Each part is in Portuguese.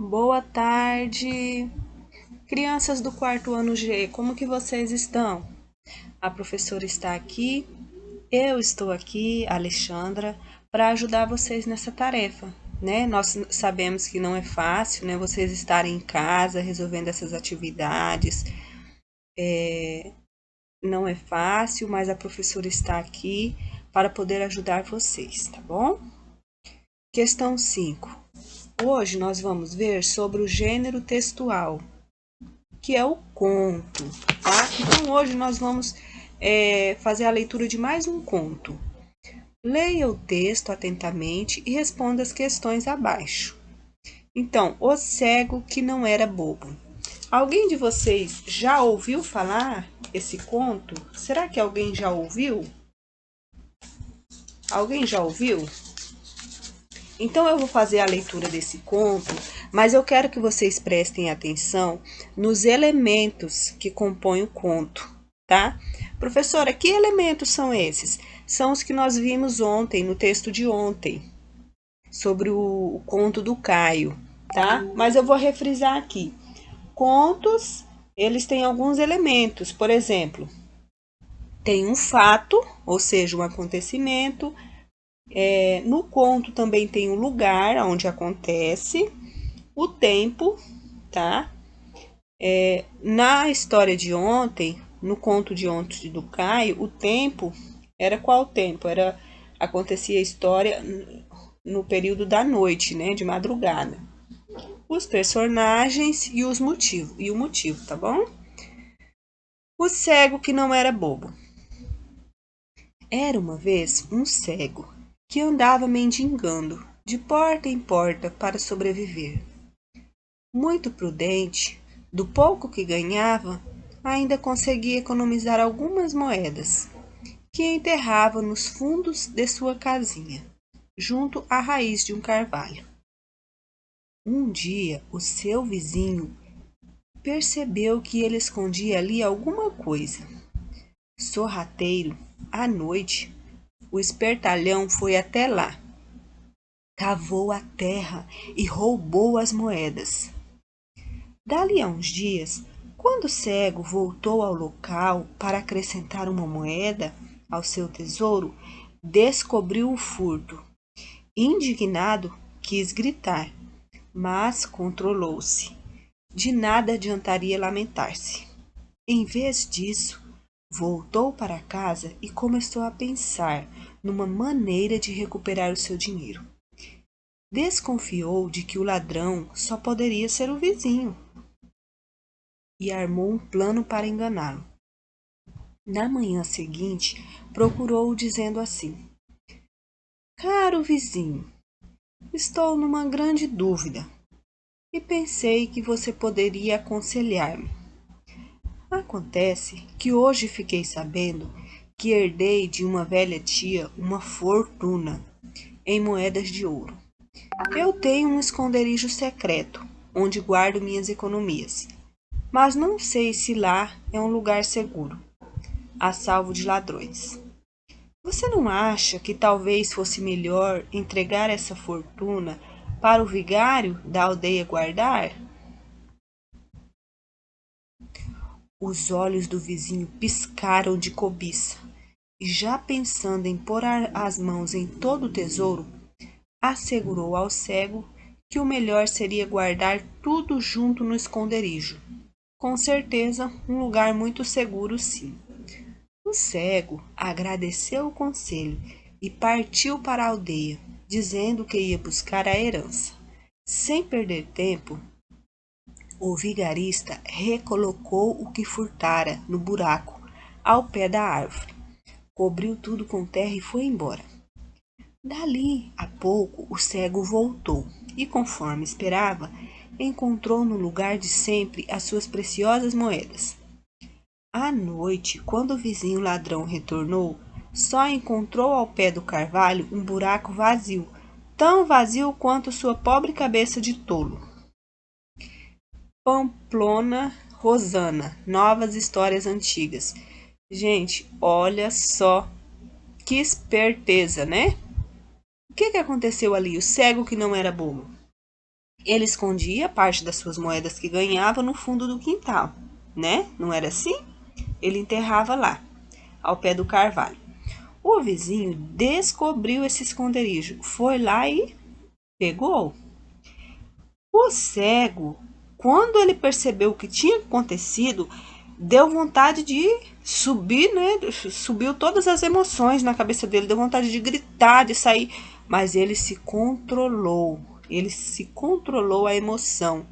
Boa tarde, crianças do quarto ano G, como que vocês estão? A professora está aqui, eu estou aqui, Alexandra, para ajudar vocês nessa tarefa, né? Nós sabemos que não é fácil, né? Vocês estarem em casa resolvendo essas atividades, não é fácil, mas a professora está aqui para poder ajudar vocês, tá bom? Questão 5. Hoje nós vamos ver sobre o gênero textual, que é o conto, tá? Então hoje nós vamos fazer a leitura de mais um conto. Leia o texto atentamente e responda as questões abaixo. Então, o cego que não era bobo. Alguém de vocês já ouviu falar esse conto? Será que alguém já ouviu? Alguém já ouviu? Então eu vou fazer a leitura desse conto, mas eu quero que vocês prestem atenção nos elementos que compõem o conto, tá? Professora, que elementos são esses? São os que nós vimos ontem, no texto de ontem, sobre o conto do Caio, tá? Mas eu vou refrisar aqui. Contos, eles têm alguns elementos, por exemplo, tem um fato, ou seja, um acontecimento. No conto também tem o lugar onde acontece, o tempo, tá? Na história de ontem, no conto de ontem do Caio, o tempo era qual tempo? Acontecia a história no período da noite, né, de madrugada. Os personagens e o motivo, tá bom? O cego que não era bobo. Era uma vez um cego que andava mendigando de porta em porta para sobreviver. Muito prudente, do pouco que ganhava, ainda conseguia economizar algumas moedas, que enterrava nos fundos de sua casinha, junto à raiz de um carvalho. Um dia, o seu vizinho percebeu que ele escondia ali alguma coisa. Sorrateiro, à noite, o espertalhão foi até lá, cavou a terra e roubou as moedas. Dali a uns dias, quando o cego voltou ao local para acrescentar uma moeda ao seu tesouro, descobriu o furto. Indignado, quis gritar, mas controlou-se. De nada adiantaria lamentar-se. Em vez disso, voltou para casa e começou a pensar numa maneira de recuperar o seu dinheiro. Desconfiou de que o ladrão só poderia ser o vizinho e armou um plano para enganá-lo. Na manhã seguinte, procurou-o dizendo assim: Caro vizinho, estou numa grande dúvida e pensei que você poderia aconselhar-me. Acontece que hoje fiquei sabendo que herdei de uma velha tia uma fortuna em moedas de ouro. Eu tenho um esconderijo secreto onde guardo minhas economias, mas não sei se lá é um lugar seguro, a salvo de ladrões. Você não acha que talvez fosse melhor entregar essa fortuna para o vigário da aldeia guardar? Os olhos do vizinho piscaram de cobiça, e já pensando em pôr as mãos em todo o tesouro, assegurou ao cego que o melhor seria guardar tudo junto no esconderijo. Com certeza, um lugar muito seguro, sim. O cego agradeceu o conselho e partiu para a aldeia, dizendo que ia buscar a herança. Sem perder tempo, o vigarista recolocou o que furtara no buraco ao pé da árvore, cobriu tudo com terra e foi embora. Dali a pouco o cego voltou e, conforme esperava, encontrou no lugar de sempre as suas preciosas moedas. À noite, quando o vizinho ladrão retornou, só encontrou ao pé do carvalho um buraco vazio, tão vazio quanto sua pobre cabeça de tolo. Pamplona Rosana, novas histórias antigas. Gente, olha só que esperteza, né? O que aconteceu ali? O cego que não era bobo. ele escondia parte das suas moedas que ganhava no fundo do quintal, né? Não era assim? Ele enterrava lá, ao pé do carvalho. O vizinho descobriu esse esconderijo, foi lá e pegou. O cego, quando ele percebeu o que tinha acontecido, deu vontade de subir, né? Subiu todas as emoções na cabeça dele, deu vontade de gritar, de sair, mas ele se controlou. Ele se controlou a emoção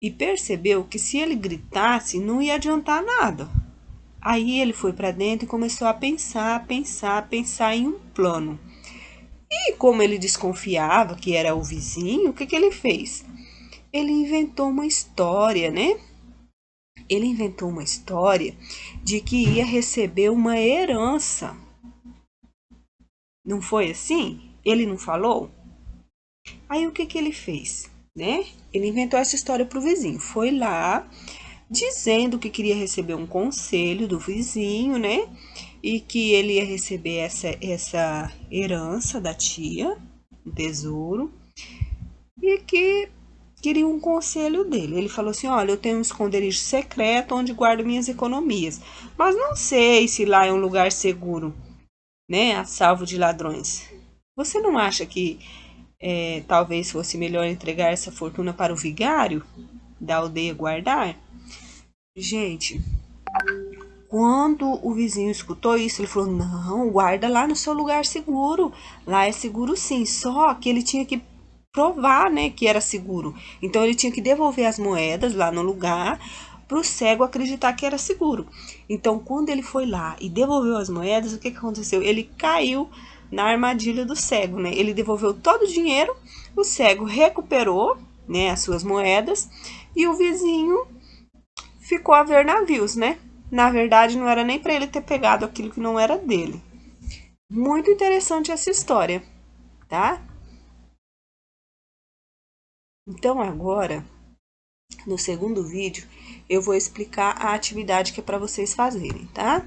e percebeu que se ele gritasse não ia adiantar nada. Aí ele foi para dentro e começou a pensar em um plano. E como ele desconfiava que era o vizinho, o que ele fez? Ele inventou uma história, né? Ele inventou uma história de que ia receber uma herança. Não foi assim? Ele não falou? Aí o que ele fez, né? Ele inventou essa história para o vizinho. Foi lá dizendo que queria receber um conselho do vizinho, né? E que ele ia receber essa herança da tia, um tesouro, e que queria um conselho dele. Ele falou assim: olha, eu tenho um esconderijo secreto onde guardo minhas economias, mas não sei se lá é um lugar seguro, né? A salvo de ladrões. Você não acha que talvez fosse melhor entregar essa fortuna para o vigário da aldeia guardar? Gente, quando o vizinho escutou isso, ele falou: não, guarda lá no seu lugar seguro. Lá é seguro sim. Só que ele tinha que provar, né, que era seguro. Então ele tinha que devolver as moedas lá no lugar para o cego acreditar que era seguro. Então, quando ele foi lá e devolveu as moedas, o que aconteceu? Ele caiu na armadilha do cego, né? Ele devolveu todo o dinheiro, o cego recuperou, né, as suas moedas e o vizinho ficou a ver navios, né? Na verdade, não era nem para ele ter pegado aquilo que não era dele. Muito interessante essa história, tá? Então agora, no segundo vídeo, eu vou explicar a atividade que é para vocês fazerem, tá?